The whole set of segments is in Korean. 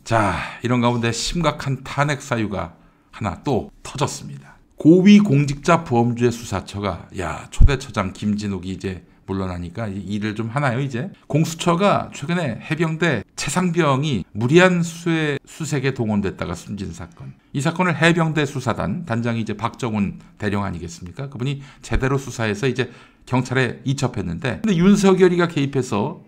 자, 이런 가운데 심각한 탄핵 사유가 하나 또 터졌습니다. 고위공직자보험주의 수사처가 초대처장 김진욱이 이제 물러나니까 일을 좀 하나요 이제. 공수처가 최근에 해병대 최상병이 무리한 수색에 동원됐다가 숨진 사건. 이 사건을 해병대 수사단 단장이 이제 박정훈 대령 아니겠습니까? 그분이 제대로 수사해서 이제 경찰에 이첩했는데, 근데 윤석열이가 개입해서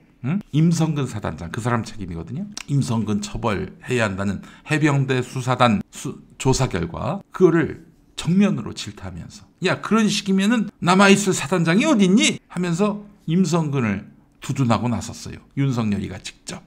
임성근 사단장, 그 사람 책임이거든요. 임성근 처벌해야 한다는 해병대 수사단 조사 결과 그거를 정면으로 질타하면서 그런 식이면은 남아있을 사단장이 어딨니? 하면서 임성근을 두둔하고 나섰어요. 윤석열이가 직접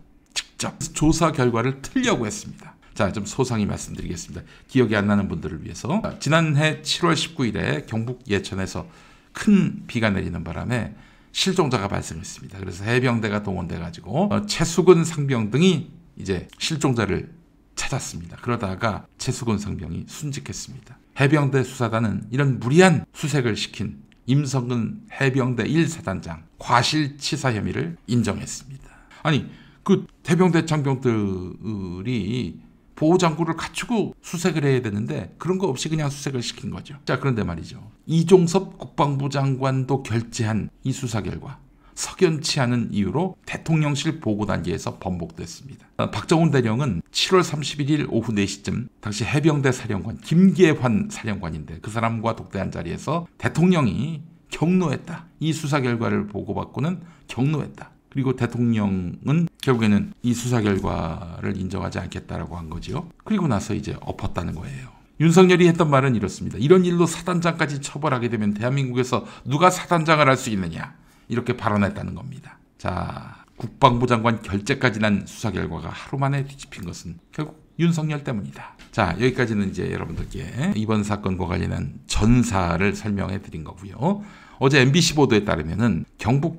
조사 결과를 틀려고 했습니다. 자, 좀 소상히 말씀드리겠습니다. 기억이 안 나는 분들을 위해서. 지난해 7월 19일에 경북 예천에서 큰 비가 내리는 바람에 실종자가 발생했습니다. 그래서 해병대가 동원돼가지고 최수근 상병 등이 이제 실종자를 찾았습니다. 그러다가 최수근 상병이 순직했습니다. 해병대 수사단은 이런 무리한 수색을 시킨 임성근 해병대 1사단장 과실치사 혐의를 인정했습니다. 아니, 그 해병대 장병들이 보호장구를 갖추고 수색을 해야 되는데 그런 거 없이 그냥 수색을 시킨 거죠. 자, 그런데 말이죠. 이종섭 국방부 장관도 결재한 이 수사 결과 석연치 않은 이유로 대통령실 보고 단계에서 번복됐습니다. 박정훈 대령은 7월 31일 오후 4시쯤 당시 해병대 사령관 김계환 사령관인데 그 사람과 독대한 자리에서 대통령이 경로했다. 이 수사 결과를 보고받고는 경로했다. 그리고 대통령은 결국에는 이 수사 결과를 인정하지 않겠다라고 한 거죠. 그리고 나서 이제 엎었다는 거예요. 윤석열이 했던 말은 이렇습니다. 이런 일로 사단장까지 처벌하게 되면 대한민국에서 누가 사단장을 할 수 있느냐. 이렇게 발언했다는 겁니다. 자, 국방부 장관 결재까지 난 수사 결과가 하루 만에 뒤집힌 것은 결국 윤석열 때문이다. 자, 여기까지는 이제 여러분들께 이번 사건과 관련한 전사를 설명해 드린 거고요. 어제 MBC 보도에 따르면은 그러니까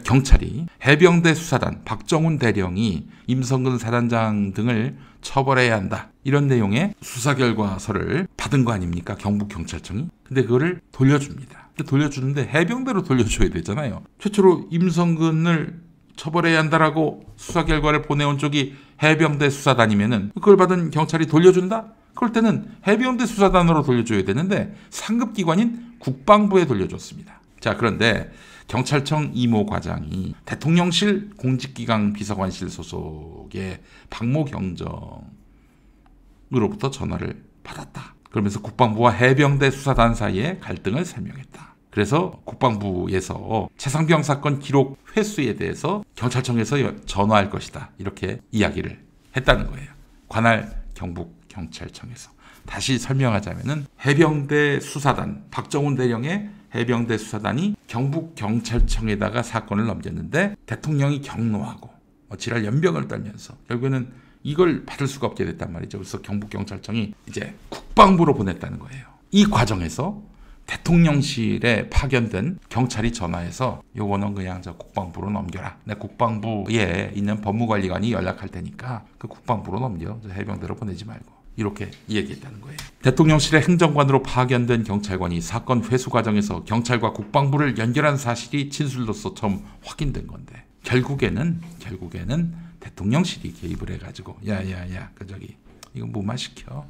경찰이 해병대 수사단 박정훈 대령이 임성근 사단장 등을 처벌해야 한다. 이런 내용의 수사 결과서를 받은 거 아닙니까? 경북경찰청이. 근데 그거를 돌려줍니다. 근데 돌려주는데 해병대로 돌려줘야 되잖아요. 최초로 임성근을 처벌해야 한다라고 수사 결과를 보내온 쪽이 해병대 수사단이면은 그걸 받은 경찰이 돌려준다? 그럴 때는 해병대 수사단으로 돌려줘야 되는데 상급기관인 국방부에 돌려줬습니다. 자, 그런데 경찰청 이모 과장이 대통령실 공직기강 비서관실 소속의 박모 경정으로부터 전화를 받았다. 그러면서 국방부와 해병대 수사단 사이의 갈등을 설명했다. 그래서 국방부에서 최상병 사건 기록 회수에 대해서 경찰청에서 전화할 것이다. 이렇게 이야기를 했다는 거예요. 관할 경북경찰청에서. 다시 설명하자면은 해병대 수사단 박정훈 대령의 해병대 수사단이 경북경찰청에다가 사건을 넘겼는데 대통령이 경로하고 지랄 연병을 떨면서 결국에는 이걸 받을 수가 없게 됐단 말이죠. 그래서 경북경찰청이 이제 국방부로 보냈다는 거예요. 이 과정에서 대통령실에 파견된 경찰이 전화해서 요거는 그냥 저 국방부로 넘겨라. 내 국방부에 있는 법무관리관이 연락할 테니까 그 국방부로 넘겨. 해병대로 보내지 말고. 이렇게 얘기했다는 거예요. 대통령실의 행정관으로 파견된 경찰관이 사건 회수 과정에서 경찰과 국방부를 연결한 사실이 진술로서 처음 확인된 건데 결국에는 대통령실이 개입을 해가지고 이거 무마시켜.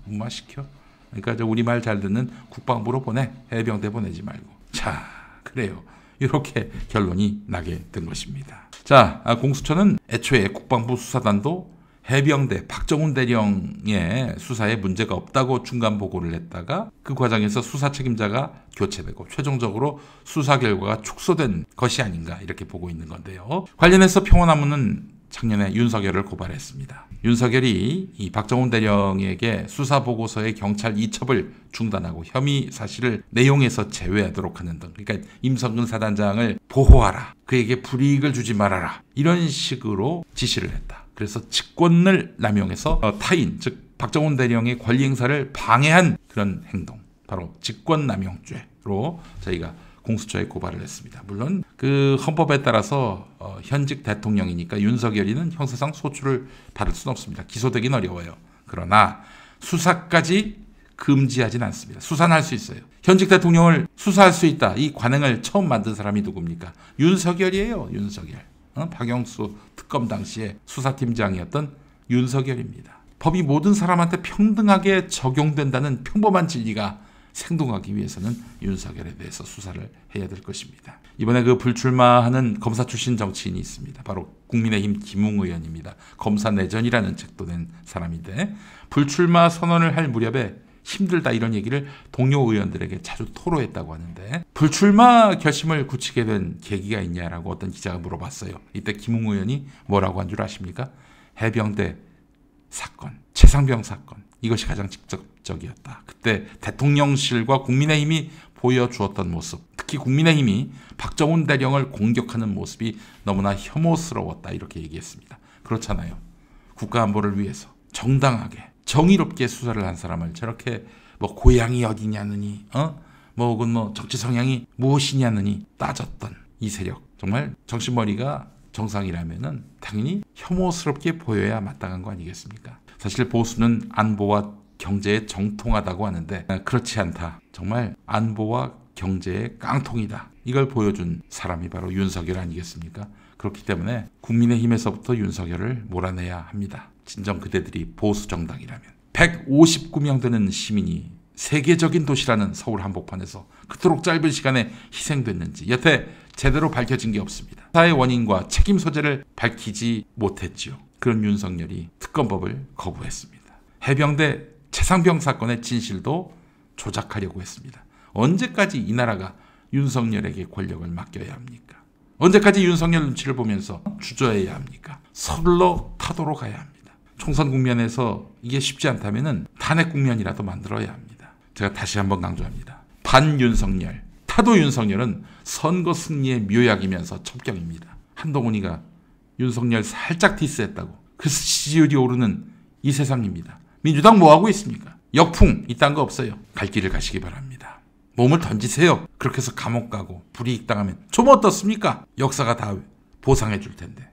그러니까 우리말 잘 듣는 국방부로 보내. 해병대 보내지 말고. 자, 그래요. 이렇게 결론이 나게 된 것입니다. 자, 공수처는 애초에 국방부 수사단도 해병대 박정훈 대령의 수사에 문제가 없다고 중간 보고를 했다가 그 과정에서 수사 책임자가 교체되고 최종적으로 수사 결과가 축소된 것이 아닌가 이렇게 보고 있는 건데요. 관련해서 평화나무는 작년에 윤석열을 고발했습니다. 윤석열이 이 박정훈 대령에게 수사 보고서의 경찰 이첩을 중단하고 혐의 사실을 내용에서 제외하도록 하는 등, 그러니까 임성근 사단장을 보호하라, 그에게 불이익을 주지 말아라, 이런 식으로 지시를 했다. 그래서 직권을 남용해서 타인, 즉 박정훈 대령의 권리 행사를 방해한 그런 행동, 바로 직권남용죄로 저희가 공수처에 고발을 했습니다. 물론 그 헌법에 따라서 현직 대통령이니까 윤석열이는 형사상 소출을 받을 수는 없습니다. 기소되긴 어려워요. 그러나 수사까지 금지하진 않습니다. 수사는 할 수 있어요. 현직 대통령을 수사할 수 있다. 이 관행을 처음 만든 사람이 누굽니까? 윤석열이에요. 윤석열. 박영수 특검 당시에 수사팀장이었던 윤석열입니다. 법이 모든 사람한테 평등하게 적용된다는 평범한 진리가 생동하기 위해서는 윤석열에 대해서 수사를 해야 될 것입니다. 이번에 그 불출마하는 검사 출신 정치인이 있습니다. 바로 국민의힘 김웅 의원입니다. 검사 내전이라는 책도 낸 사람인데 불출마 선언을 할 무렵에 힘들다 이런 얘기를 동료 의원들에게 자주 토로했다고 하는데 불출마 결심을 굳히게 된 계기가 있냐라고 어떤 기자가 물어봤어요. 이때 김웅 의원이 뭐라고 한 줄 아십니까? 해병대 사건, 최상병 사건 이것이 가장 직접적이었다. 그때 대통령실과 국민의힘이 보여주었던 모습, 특히 국민의힘이 박정훈 대령을 공격하는 모습이 너무나 혐오스러웠다 이렇게 얘기했습니다. 그렇잖아요. 국가안보를 위해서 정당하게 정의롭게 수사를 한 사람을 저렇게 뭐 고향이 어디냐느니 혹은 정치 성향이 무엇이냐느니 따졌던 이 세력, 정말 정신머리가 정상이라면은 당연히 혐오스럽게 보여야 마땅한 거 아니겠습니까? 사실 보수는 안보와 경제에 정통하다고 하는데 그렇지 않다. 정말 안보와 경제의 깡통이다. 이걸 보여준 사람이 바로 윤석열 아니겠습니까? 그렇기 때문에 국민의힘에서부터 윤석열을 몰아내야 합니다. 진정 그대들이 보수 정당이라면. 159명 되는 시민이 세계적인 도시라는 서울 한복판에서 그토록 짧은 시간에 희생됐는지 여태 제대로 밝혀진 게 없습니다. 사의 원인과 책임 소재를 밝히지 못했지요. 그런 윤석열이 특검법을 거부했습니다. 해병대 최상병 사건의 진실도 조작하려고 했습니다. 언제까지 이 나라가 윤석열에게 권력을 맡겨야 합니까? 언제까지 윤석열 눈치를 보면서 주저해야 합니까? 서둘러 타도로 가야 합니다. 총선 국면에서 이게 쉽지 않다면 탄핵 국면이라도 만들어야 합니다. 제가 다시 한번 강조합니다. 반윤석열, 타도 윤석열은 선거 승리의 묘약이면서 첩경입니다. 한동훈이가 윤석열 살짝 디스했다고 그래서 지지율이 오르는 이 세상입니다. 민주당 뭐하고 있습니까? 역풍 이딴 거 없어요. 갈 길을 가시기 바랍니다. 몸을 던지세요. 그렇게 해서 감옥 가고 불이익 당하면 좀 어떻습니까? 역사가 다 보상해 줄 텐데.